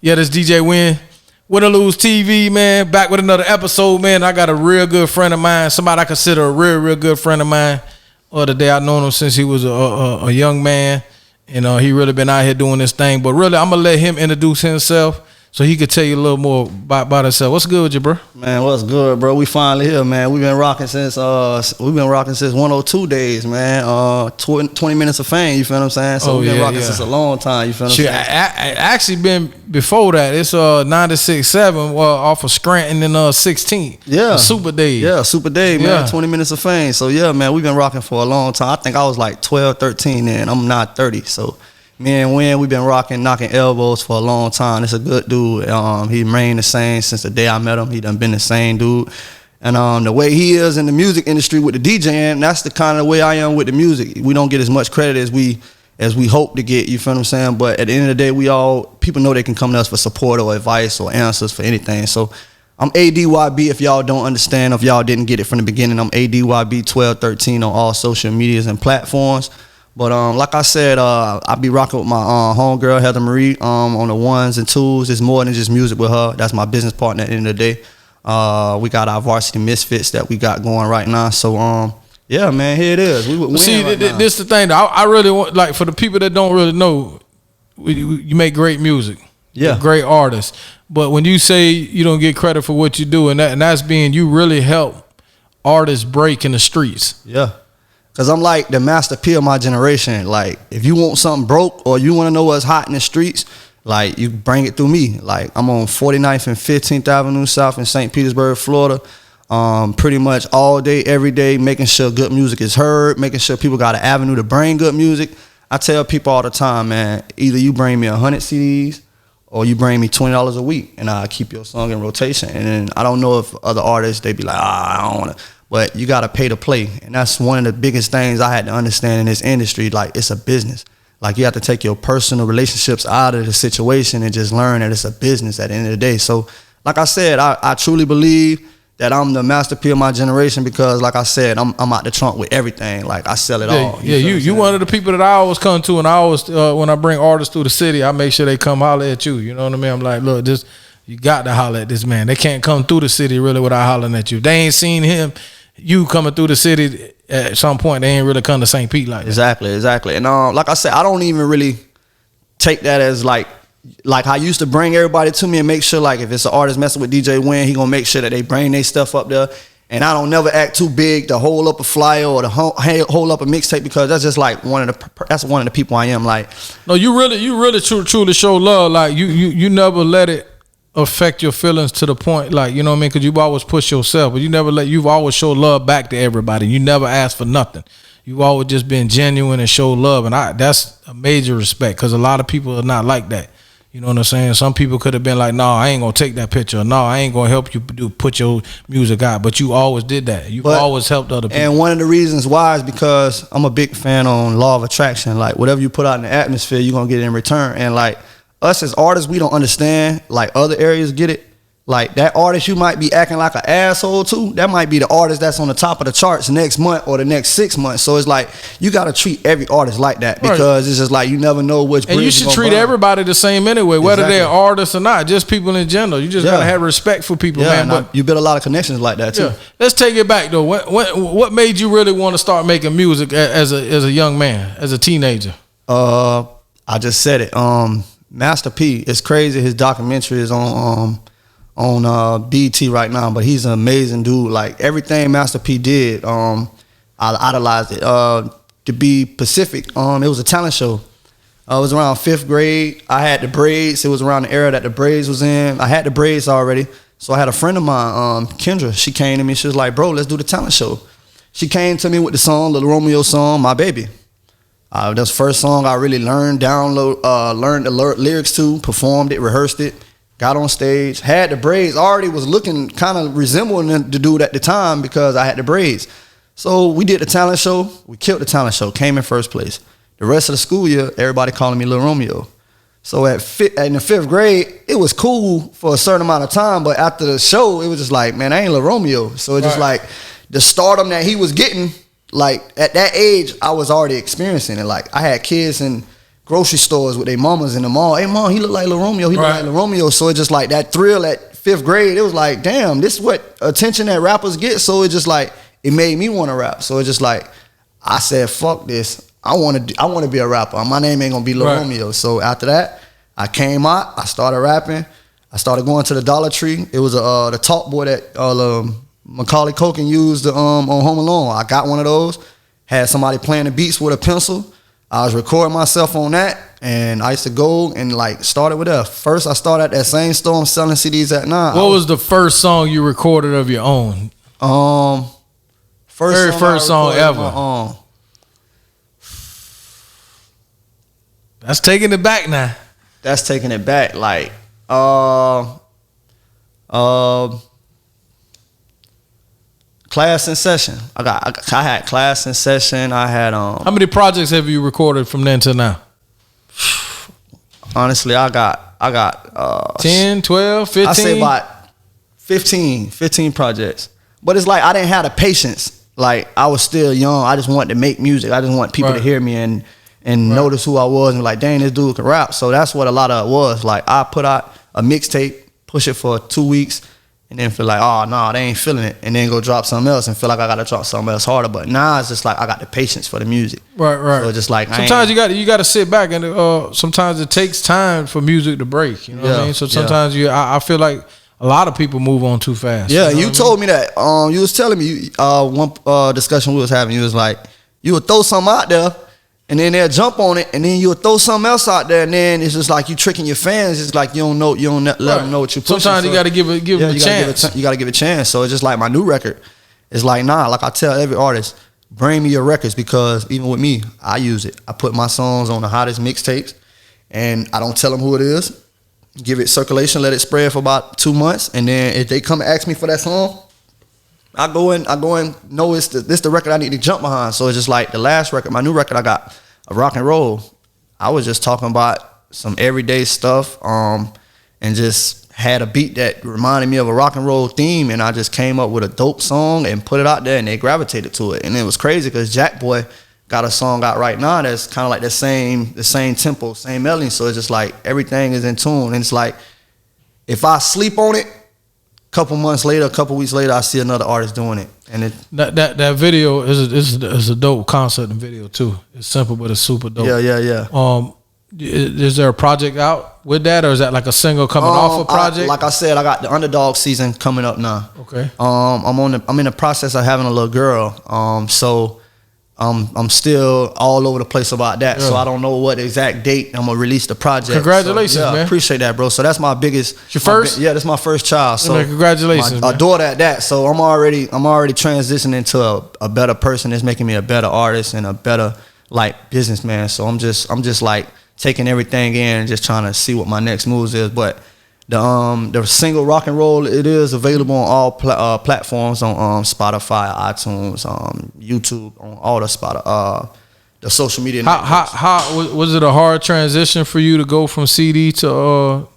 Yeah, this DJ Win. Win or Lose TV, man. Back with another episode, man. I got a real good friend of mine. Somebody I consider a real good friend of mine. The day I've known him since he was a young man. And he really been out here doing this thing. But really, I'm going to let him introduce himself so he could tell you a little more about himself. What's good with you, bro? Man, what's good, bro? We finally here, man. We've been rocking since 102 days, man. 20 minutes of fame, you feel what I'm saying? So we've been rocking since a long time, you feel what I'm saying? I actually been before that. It's 96.7 off of Scranton and 16. Yeah. Super Day. Yeah, Super Day, man. 20 minutes of fame. So yeah, man, we've been rocking for a long time. I think I was like 12, 13 then. I'm not 30, so me and Win, we've been rocking, knocking elbows for a long time. It's a good dude. He remained the same since the day I met him. He done been the same dude. And the way he is in the music industry with the DJing, that's the kind of way I am with the music. We don't get as much credit as we hope to get, you feel what I'm saying? But at the end of the day, people know they can come to us for support or advice or answers for anything. So I'm Adyb if y'all don't understand, if y'all didn't get it from the beginning. I'm Adyb 1213 on all social medias and platforms. But like I said, I be rocking with my homegirl Heather Marie on the ones and twos. It's more than just music with her. That's my business partner at the end of the day. We got our Varsity Misfits that we got going right now. So yeah, man, here it is. We would win. See, right now. This is the thing. I really want, like, for the people that don't really know, you make great music. Yeah, you're great artists. But when you say you don't get credit for what you do, and that's being you really help artists break in the streets. Yeah. Cause I'm like the Master P of my generation. Like, if you want something broke or you want to know what's hot in the streets, like, you bring it through me. Like, I'm on 49th and 15th Avenue South in St. Petersburg, Florida. Pretty much all day, every day, making sure good music is heard, making sure people got an avenue to bring good music. I tell people all the time, man, either you bring me 100 CDs or you bring me $20 a week, and I'll keep your song in rotation. And then I don't know if other artists, they be like, I don't want to. But you got to pay to play. And that's one of the biggest things I had to understand in this industry. Like, it's a business. Like, you have to take your personal relationships out of the situation and just learn that it's a business at the end of the day. So, like I said, I truly believe that I'm the Master P of my generation because, like I said, I'm out the trunk with everything. Like, I sell it all. You one of the people that I always come to, and I always, when I bring artists through the city, I make sure they come holler at you. You know what I mean? I'm like, look, you got to holler at this man. They can't come through the city really without hollering at you. They ain't seen you coming through the city at some point. They ain't really come to St. Pete like that. Exactly. And like I said, I don't even really take that as like I used to bring everybody to me and make sure, like, if it's an artist messing with DJ Win, he gonna make sure that they bring their stuff up there. And I don't never act too big to hold up a flyer or to hold up a mixtape, because that's just like one of the people I am. Like, no, you really truly show love. Like, you never let it affect your feelings to the point, like, you know what I mean? Because you've always pushed yourself, but you've always showed love back to everybody. You never asked for nothing. You've always just been genuine and showed love, and that's a major respect, because a lot of people are not like that. You know what I'm saying? Some people could have been like, no, I ain't gonna take that picture. No, I ain't gonna help you put your music out. But you always did that. You've always helped other people. And one of the reasons why is because I'm a big fan on law of attraction. Like, whatever you put out in the atmosphere, you're gonna get it in return. And like, us as artists, we don't understand, like, other areas get it. Like, that artist you might be acting like an asshole to, that might be the artist that's on the top of the charts next month or the next 6 months. So it's like, you got to treat every artist like that, because it's just like, you never know which bridge. And you should treat everybody the same anyway, whether they're artists or not, just people in general. You just got to have respect for people, man. But you build a lot of connections like that too. Yeah. Let's take it back though. What made you really want to start making music as a young man, as a teenager? I just said it. Master P, it's crazy. His documentary is on BT right now, but he's an amazing dude. Like, everything Master P did, I idolized it. To be Pacific, it was a talent show. It was around 5th grade. I had the braids. It was around the era that the braids was in. I had the braids already. So I had a friend of mine, Kendra. She came to me. She was like, bro, let's do the talent show. She came to me with the song, Little Romeo song, My Baby. That's the first song I really learned the lyrics to, performed it, rehearsed it, got on stage, had the braids, already was looking kind of resembling the dude at the time because I had the braids. So we did the talent show, we killed the talent show, came in first place. The rest of the school year, everybody calling me Lil Romeo. So in the 5th grade, it was cool for a certain amount of time, but after the show, it was just like, man, I ain't Lil Romeo. So it's just like the stardom that he was getting, like, at that age, I was already experiencing it. Like, I had kids in grocery stores with their mamas in the mall. Hey, mom, he look like Lil Romeo. He look like Lil Romeo. So it's just like that thrill at 5th grade. It was like, damn, this is what attention that rappers get. So it just like, it made me want to rap. So it's just like, I said, fuck this. I want to be a rapper. My name ain't gonna be Lil Romeo. So after that, I came out. I started rapping. I started going to the Dollar Tree. It was the talk boy that Macaulay Culkin used on Home Alone. I got one of those. Had somebody playing the beats with a pencil. I was recording myself on that, and I used to go and like started with that. First, I started at that same store I'm selling CDs at now. What was the first song you recorded of your own? First song ever. That's taking it back now. That's taking it back. Like, Class in Session. I had Class in Session. I had How many projects have you recorded from then to now? Honestly, I got 10, 12, 15. I say about 15 projects. But it's like I didn't have the patience. Like I was still young. I just wanted to make music. I just want people to hear me and notice who I was and like, dang, this dude can rap. So that's what a lot of it was. Like I put out a mixtape, push it for 2 weeks, and then feel like, oh no, they ain't feeling it, and then go drop something else and feel like I gotta drop something else harder. But now it's just like I got the patience for the music. Right. So just like sometimes you got to sit back and sometimes it takes time for music to break. You know what I mean? So sometimes I feel like a lot of people move on too fast. Yeah, you told me that. You was telling me one discussion we was having. You was like, you would throw something out there, and then they'll jump on it, and then you'll throw something else out there, and then it's just like you tricking your fans. It's like you don't let them know what you're pushing. Sometimes you got to give them a chance. You got to give a chance. So it's just like my new record. It's like, nah, like I tell every artist, bring me your records, because even with me, I use it. I put my songs on the hottest mixtapes, and I don't tell them who it is. Give it circulation, let it spread for about 2 months, and then if they come and ask me for that song, I go and know this the record I need to jump behind. So it's just like the last record, my new record, I got a rock and roll. I was just talking about some everyday stuff, and just had a beat that reminded me of a rock and roll theme, and I just came up with a dope song and put it out there, and they gravitated to it. And it was crazy because Jack Boy got a song out right now that's kind of like the same tempo, same melody. So it's just like everything is in tune, and it's like if I sleep on it, a couple weeks later, I see another artist doing it, and that video is a dope concept and video too. It's simple, but it's super dope. Yeah. Is there a project out with that, or is that like a single coming off a project? Like I said, I got the Underdog season coming up now. Okay. I'm in the process of having a little girl. So I'm still all over the place about that. Yeah. So I don't know what exact date I'm gonna release the project. Congratulations, man. I appreciate that, bro. So that's my biggest. Your first? Yeah, that's my first child. So man, congratulations, my daughter at that. So I'm already transitioning to a better person. It's making me a better artist and a better like businessman. So I'm just like taking everything in and just trying to see what my next moves is. But the single Rock and Roll, it is available on all platforms, on Spotify, iTunes, YouTube, on all the social media networks. How was it a hard transition for you to go from CD to all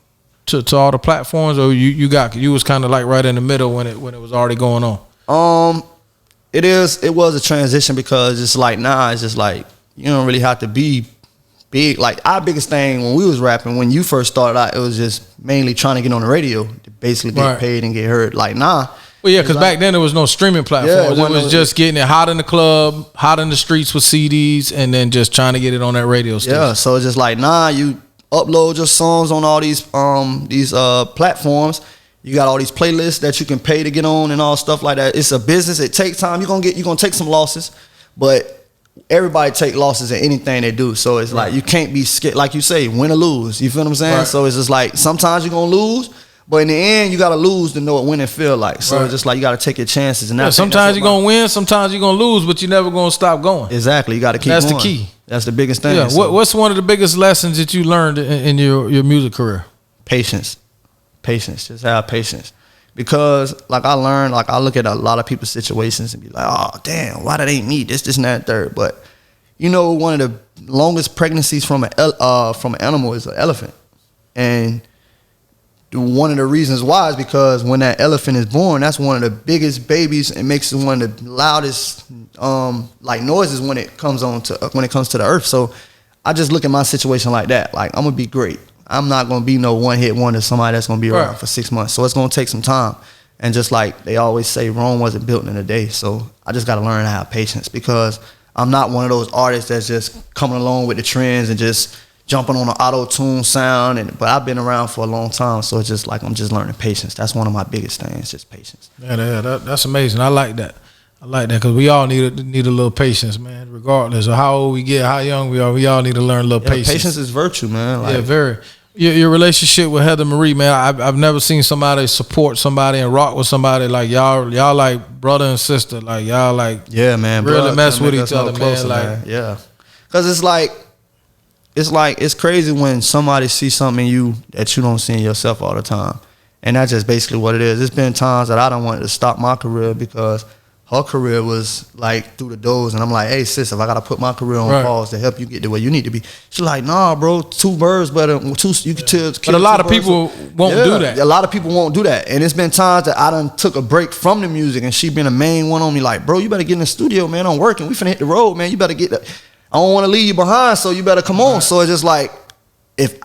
the platforms, or you was kind of like right in the middle when it was already going on? It was a transition, because it's like now it's just like you don't really have to be big. Like our biggest thing when we was rapping, when you first started out, it was just mainly trying to get on the radio to basically get paid and get heard. Like nah. Well, yeah, because back then there was no streaming platforms. It was just getting it hot in the club, hot in the streets with CDs, and then just trying to get it on that radio station. Yeah, so it's just like nah, you upload your songs on all these platforms. You got all these playlists that you can pay to get on and all stuff like that. It's a business. It takes time. You're gonna take some losses, but everybody take losses in anything they do. So it's like you can't be scared, like you say, win or lose. You feel what I'm saying? Right. So it's just like sometimes you're gonna lose, but in the end you gotta lose to know what winning feel like. So it's just like you gotta take your chances. And sometimes you're gonna win, sometimes you're gonna lose, but you're never gonna stop going. Exactly. You gotta keep going. That's the key. That's the biggest thing. Yeah. So what's one of the biggest lessons that you learned in your music career? Patience. Just have patience. Because like I learned, like I look at a lot of people's situations and be like, oh damn, why that ain't me? This and that, third. But you know, one of the longest pregnancies from an animal is an elephant, and one of the reasons why is because when that elephant is born, that's one of the biggest babies and makes one of the loudest like noises when it comes to the earth. So I just look at my situation like that. Like, I'm gonna be great. I'm not gonna be no one-hit wonder, somebody that's gonna be around for 6 months. So it's gonna take some time. And just like they always say, Rome wasn't built in a day. So I just gotta learn to have patience, because I'm not one of those artists that's just coming along with the trends and just jumping on an auto-tune sound. But I've been around for a long time, so it's just like I'm just learning patience. That's one of my biggest things, just patience. Yeah, that's amazing. I like that. I like that, because we all need a little patience, man. Regardless of how old we get, how young we are, we all need to learn a little patience. Patience is virtue, man. Like, yeah, very. Your relationship with Heather Marie, man, I've never seen somebody support somebody and rock with somebody like y'all like brother and sister, like y'all like man, really mess with each other, closer, man. Like, yeah, because it's crazy when somebody sees something in you that you don't see in yourself all the time, and that's just basically what it is. It's been times that I don't want to stop my career because her career was like through the doors, and I'm like, hey sis, if I gotta put my career on pause to help you get to where you need to be, she's like, nah, bro, two birds better. You can tell. But a lot of people won't do that. A lot of people won't do that, and it's been times that I done took a break from the music, and she been a main one on me, like, bro, you better get in the studio, man. I'm working. We finna hit the road, man. You better get. I don't want to leave you behind, so you better come on. So it's just like,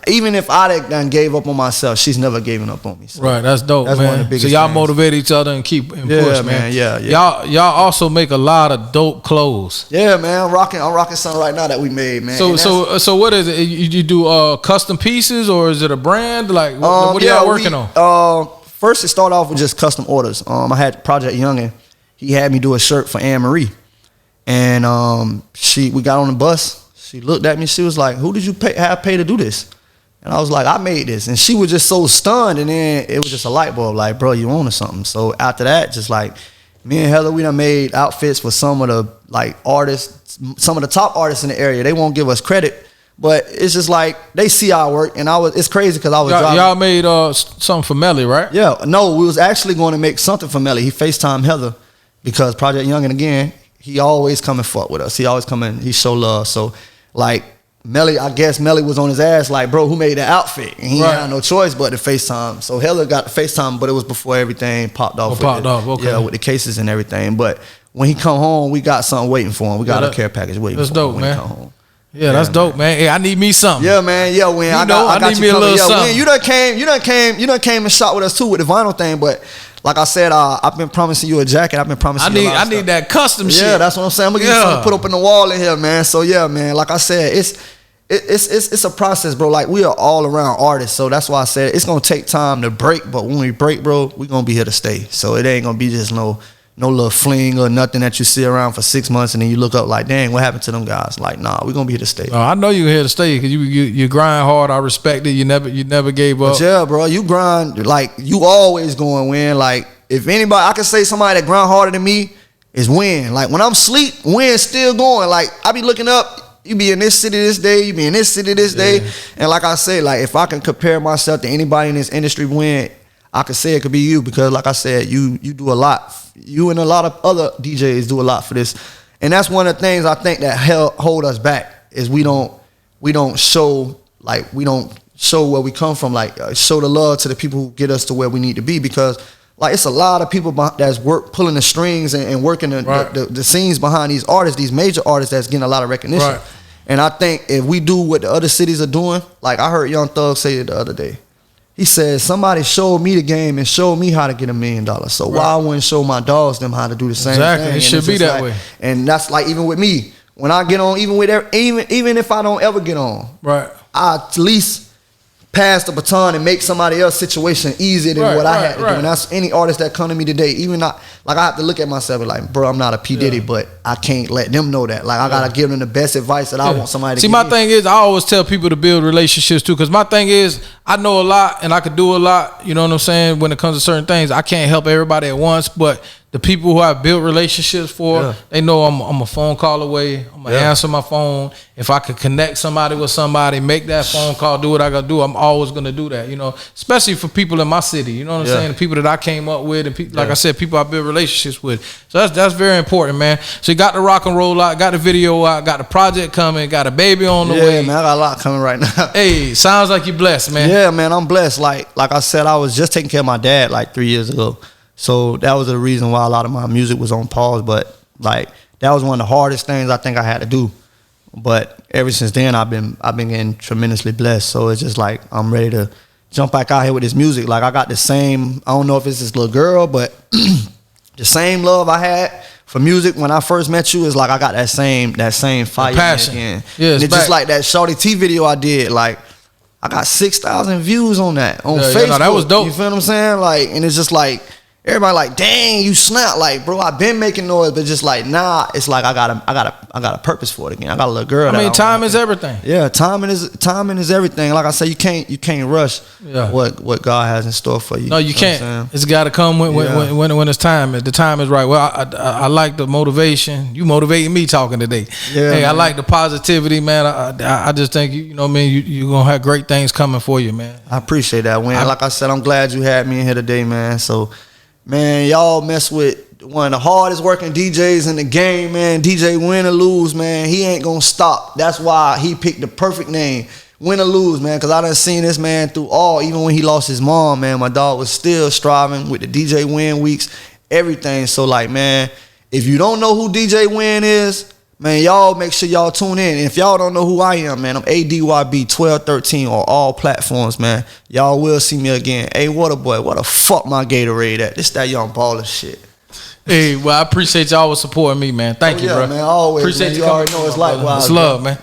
even if I done gave up on myself, she's never given up on me. So right, that's dope, man. One of the biggest so y'all things. Motivate each other and keep and push, man. Yeah. Y'all also make a lot of dope clothes. Yeah, man. I'm rocking something right now that we made, man. So what is it? You do custom pieces, or is it a brand? Like what are y'all working on? First it started off with just custom orders. I had Project Youngin. He had me do a shirt for Anne Marie, and we got on the bus. She looked at me. She was like, "Who did you have pay to do this?" And I was like, "I made this." And she was just so stunned. And then it was just a light bulb, like, "Bro, you on to something." So after that, just like me and Heather, we done made outfits for some of the like artists, some of the top artists in the area. They won't give us credit, but it's just like they see our work. And it's crazy because I was driving. Y'all made something for Melly, right? Yeah. No, we was actually going to make something for Melly. He FaceTimed Heather because Project Youngin, again, he always come and fuck with us. He always come and he show love. So like Melly, I guess Melly was on his ass like, bro, who made the outfit? And he had no choice but to FaceTime. So Heather got the FaceTime, but it was before everything popped off. Okay. Yeah, with the cases and everything. But when he come home, we got something waiting for him. We got a care package waiting for him when he come home. Yeah, that's dope, man. Hey, I need me something. Yeah, man. Yeah, when I need me a little something. When you done came and shot with us too with the vinyl thing, but like I said, I've been promising you a jacket. I've been promising you a lot of stuff. I need that custom shit. Yeah, that's what I'm saying. I'm gonna get you something to put up in the wall in here, man. So yeah, man. Like I said, it's a process, bro. Like, we are all around artists, so that's why I said it's gonna take time to break. But when we break, bro, we gonna be here to stay. So it ain't gonna be just no little fling or nothing that you see around for 6 months and then you look up like, dang, what happened to them guys? Like, nah, we gonna be here to stay. I know you're here to stay because you grind hard. I respect it. You never gave up. But yeah, bro, you grind, like, you always going win. Like, if anybody, I can say somebody that grind harder than me is Win. Like, when I'm asleep, Win's still going. Like, I be looking up, you be in this city this day, you be in this city this day. And like I say, like, if I can compare myself to anybody in this industry, Win, I could say it could be you, because like I said, you do a lot. You and a lot of other DJs do a lot for this. And that's one of the things I think that hold us back, is we don't show where we come from, like show the love to the people who get us to where we need to be, because like it's a lot of people that's pulling the strings and working the scenes behind these artists, these major artists that's getting a lot of recognition. Right. And I think if we do what the other cities are doing, like I heard Young Thug say it the other day. He said, somebody showed me the game and showed me how to get $1 million. So why I wouldn't show my dogs them how to do the same thing? Exactly, it should be that way. And that's like even with me. When I get on, even if I don't ever get on, right, I at least pass the baton and make somebody else's situation easier than what I had to do. And that's any artist that come to me today. Even not, like, I have to look at myself and like, bro, I'm not a P. Diddy, but I can't let them know that. Like, I gotta give them the best advice that I want somebody to give. See, my thing is, I always tell people to build relationships too, because my thing is, I know a lot and I could do a lot, you know what I'm saying, when it comes to certain things. I can't help everybody at once, but the people who I've built relationships for, they know I'm a phone call away. I'm gonna answer my phone. If I could connect somebody with somebody, make that phone call, do what I gotta do, I'm always gonna do that, you know, especially for people in my city, you know what I'm saying, the people that I came up with, and people, like I said, people I built relationships with. So that's very important, man. So you got the rock and roll out, got the video out, got the project coming, got a baby on the way. Yeah, man, I got a lot coming right now. Hey, sounds like you're blessed, man. Yeah, man, I'm blessed. Like I said, I was just taking care of my dad like 3 years ago. So that was the reason why a lot of my music was on pause. But like, that was one of the hardest things I think I had to do. But ever since then, I've been getting tremendously blessed. So it's just like I'm ready to jump back out here with this music. Like I got the same. I don't know if it's this little girl, but the same love I had for music when I first met you is like I got that same fire passion again. Yeah, and it's just like that Shawty T video I did. Like I got 6,000 views on that on Facebook. No, that was dope. You feel what I'm saying? Like, and it's just like everybody like, dang, you snap. Like, bro, I've been making noise, but just like, nah, it's like I got a purpose for it again. I got a little girl. I mean, time is everything. Yeah, timing is everything. Like I said, you can't rush what God has in store for you. No, you can't. It's got to come when it's time. The time is right. Well, I like the motivation. You motivating me talking today. Yeah, hey, man. I like the positivity, man. I just think you know what I mean. You're gonna have great things coming for you, man. I appreciate that, Win. Like I said, I'm glad you had me in here today, man. So, man, y'all mess with one of the hardest working DJs in the game, man. DJ Win or Lose, man. He ain't gonna stop. That's why he picked the perfect name, Win or Lose, man. Cause I done seen this man through all. Even when he lost his mom, man, my dog was still striving with the DJ Win weeks, everything. So like, man, if you don't know who DJ Win is, man, y'all make sure y'all tune in. And if y'all don't know who I am, man, I'm Adyb 1213 on all platforms, man. Y'all will see me again. Hey, Waterboy, what the fuck my Gatorade at? This that young baller shit. Hey, well, I appreciate y'all for supporting me, man. Thank you, bro. Man, always. Appreciate man. you already know it's likewise. It's love, man.